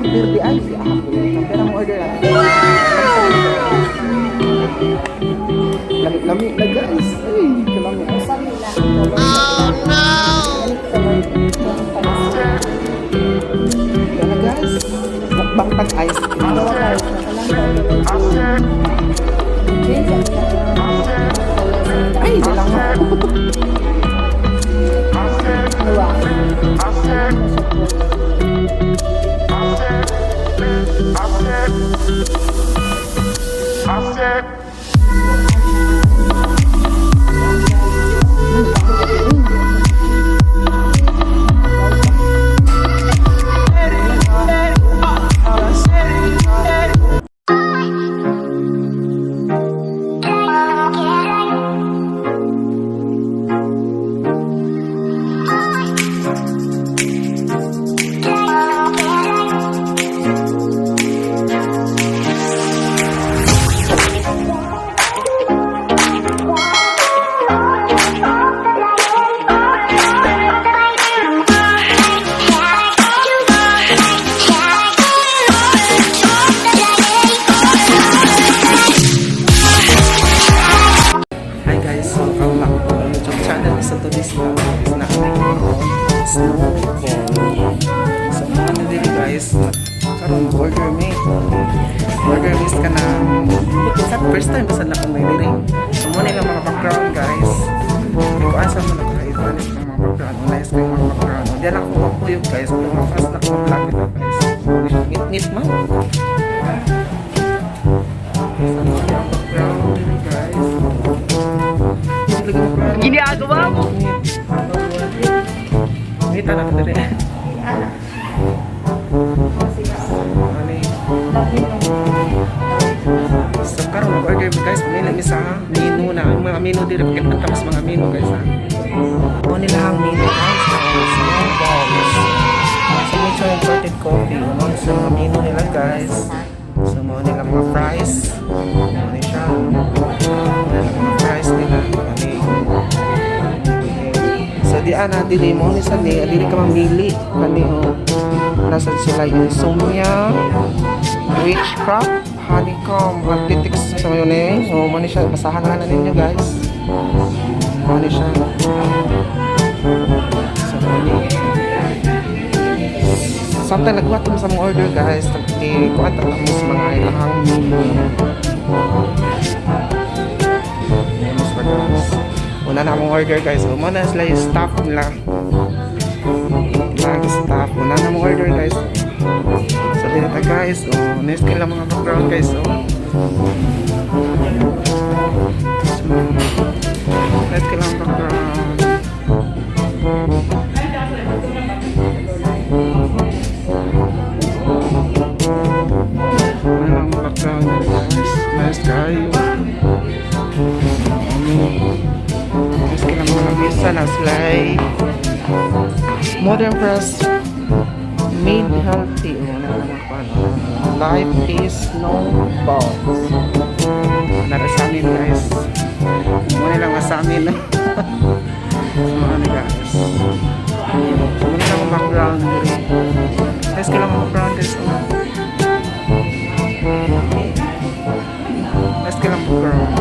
birthday ay pero mo order lang. Lami na guys. Ay, kalami. Oh no. Yan na guys. Mukbang tag ice cream. Ay, dalang mo. Burger miss ka na sa first time basta na kung may liring. So muna yung mga background guys. Hindi ko asa mo na kahit ano yung mga background. Nice ko yung mga background. Hindi lang ako makuyog guys. Kung mga fast na kung vlog ito guys. Nit man. Sa mga background din guys. Ginagawa mo! Nita na ka din. So karon mag-order guys, pumili mi sa menu na ang mga menu dito pakita tapos mga menu guys ha. Mo nila ang menu guys. So mucho imported coffee, mo sa mga menu nila guys. So mo nila mga fries. Mo ni siya. Mga fries nila. So di ana dili mo ni sa ni dili ka mamili kani oh. Nasa sila yung sumya, witchcraft, honeycomb, antitix sa ngayon eh. So, mani siya. Basahan na ninyo guys. Mani siya. So, mani. Sometimes nagwatom sa mga order guys. Kuwata lang mo sa mga ilahang menu. Una na mong order guys. So, muna sila yung staff nila. Staff. Una na mong order guys. Sabi nita guys, nice kayo lang mga background guys. Nice kayo lang background. Ano lang background guys. Nice kayo. Nice kayo lang mga visa na slide. Modern press made healthy. Life is no balls. Nara sa amin guys. Muna lang sa amin. So ano guys. So muna lang ang background. Guys ka lang ang background guys. Guys ka lang ang background.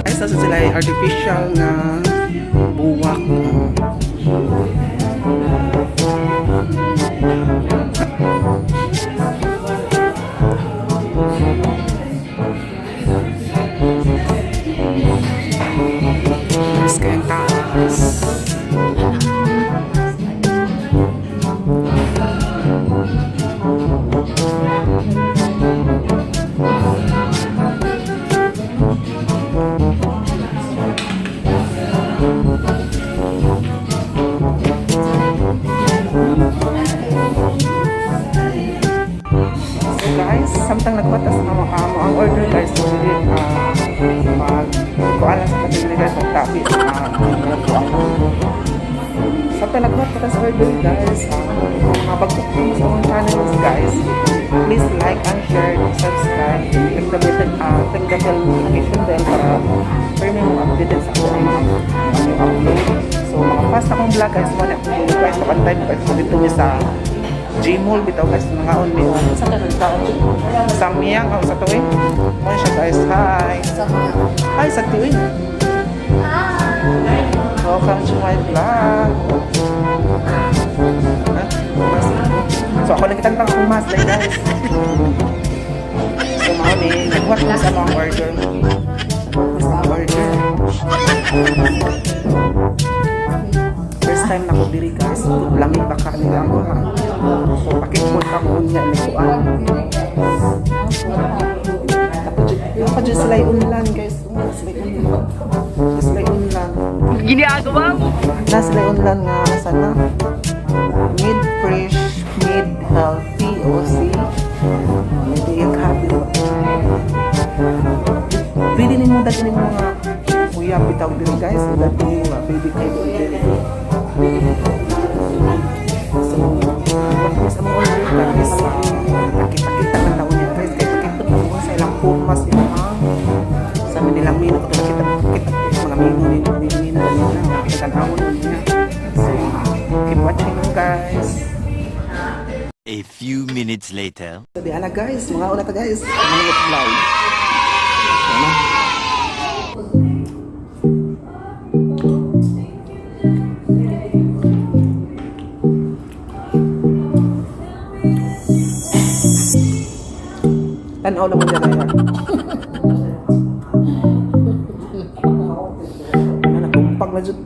Guys, nasa sila ay artificial na buwak. Mas kayang taas. Samtang nagbatas na makamo ang order guys, so dili mag kuala sa kanila guys, magtabi Sa talagmat kita sa order guys. Mga bagtok po sa mga channels guys. Please like and share and subscribe. Click the bell notification bell para may mga update sa ako mga upload. So mga fast akong vlog guys. Wala akong vlog guys. Kapantay mo guys. Dito sa Gmall bitaw guys. Mga on me. Sa kanang taon. Samyang ako sa tuwing. Ano siya guys. Hi. Hi sa tuwing. Welcome to my vlog. So ako nagkitang lang akong mas like guys. So mami, nagwat na sa mga order. First time na ko diri guys. Langit baka nila ako ha. So pakipot ako niya nikuan. Ako dyan sila unlan guys. Sila unlan. Gini agawa mo. Na sila unlan nga sana. Mid fresh, mid healthy OC. Hindi yung happy. Pwede ni mo dati ni mga kuya bitaw din guys. Dati ni mga baby kayo. So, sa mga order guys, nakita-kita ng taon niya guys. Kaya pakipot ako sa ilang pumas yun ha. Sa nilang mino ko kita mga mino nila nila kita tanawon nila. So, keep watching mo guys. A few minutes later. So, di ala guys, mga una ta guys. Mga vlog. Ano? Tanaw na mo dyan na yan. Ano, kumpag na dyan.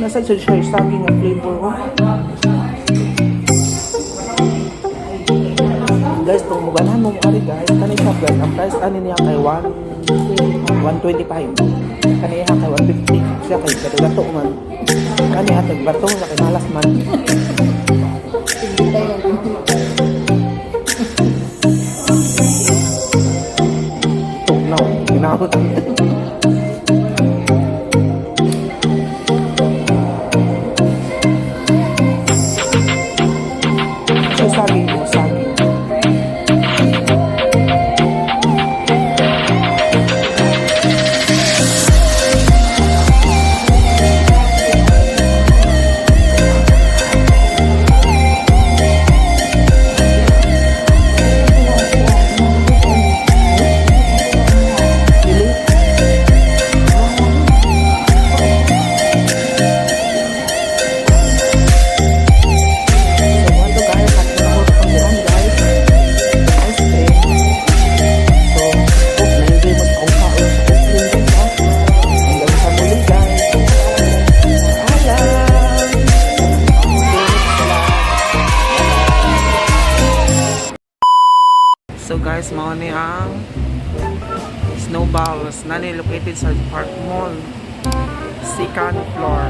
Nasa siya yung saging ang flavor ko. Guys, itong muganahan mo mukha rin guys. Kanay siya guys. Ang price ani niya kay 125. Kanay siya kay 150. Siya kay gato man. Kanay siya kay bato. Siya kay malas man. Tugnaw. Ginawot. Siya saging mo. Saging. So guys, mao ni ang snowballs na located sa Park Mall, second floor.